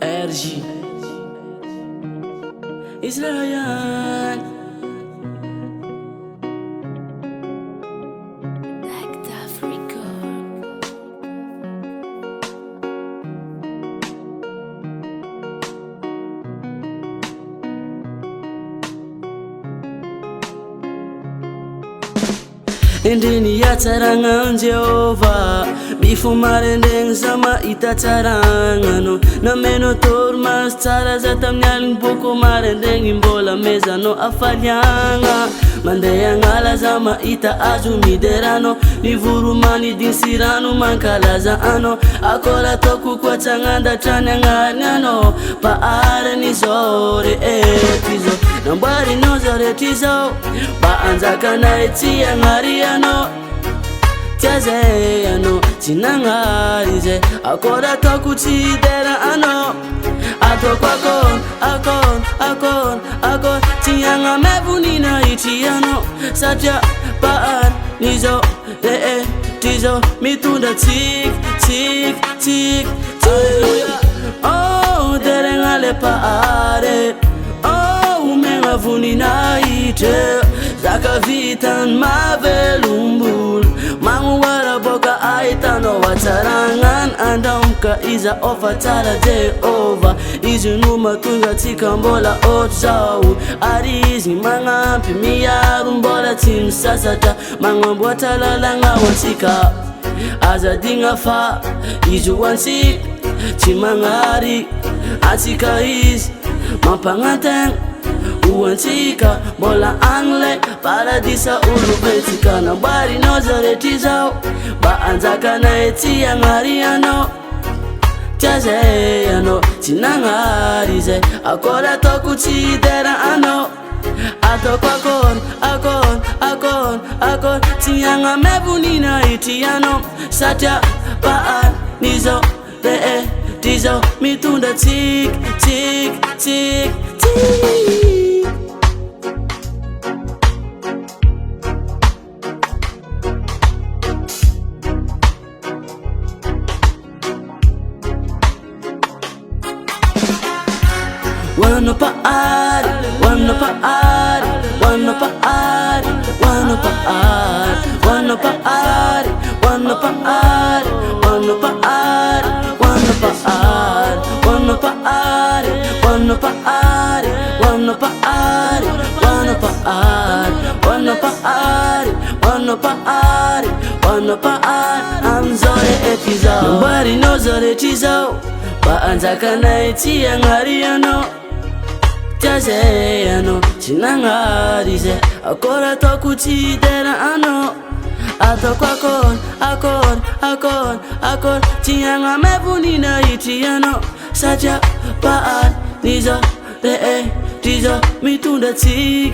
RG Israel Endeni ya tsaranga Jehova mifomarendegny za mahita tsaragna anao nameno toromaso tsara za tamin'ny aligny boko marendegny mbola mezanao afaliagna mandeha agnala za mahita azo mideranao nivoro manidiny sy rano mankalaza anao akory ataoko koa tsy agnandatrany agnariny anao pahariny zao rehetra izao namboarinao zao rehetra izao mba anjakanay tsy agnary anao tia zay anao tsy nagnary zay akory ataoko tsy hidera anao ataoko akôry tsy agnamay vonina hitry anao satria pahariny zao rehetra izao mitondra tsik oh deregna le pahare oh megna vonina hitra zaka vitany mavelombolo magnoara boka ahitanao atsaragnany andramoka iza ofa tsara Jehova izy no mahatonga atsika mbola ohatry zao ary izy magnampy miaro mbola tsy misasatra magnamboatra lalagna ho antsika azadigna fa izy ho antsika tsy magnary antsika izy mampagnantegna ho antsika mbola agnile paradisa olobetsika namboarinao za rehetra izao mba anjakanay tsy agnary anao tia zay anao tsy nagnary zay akory ataoko tsy hidera anao ataoko akôry tsy agnamay vonina hitry anao satria pahariny zao rehetra izao mitondra tsik Wanna paari, wanna paari, wanna paari, wanna paari, wanna paari, wanna paari, wanna paari, wanna paari, wanna paari, wanna paari, wanna paari, wanna paari, wanna paari, wanna paari, wanna paari. I'm sorry etizao, nobody knows what etizao. Ba anjakanay tsy agnary anao tia zay anao tsy nagnary zay akory ataoko tsy hidera anao ataoko akôry tsy agnamay vonina hitry anao satria pahariny zao rehetra izao mitondra tsik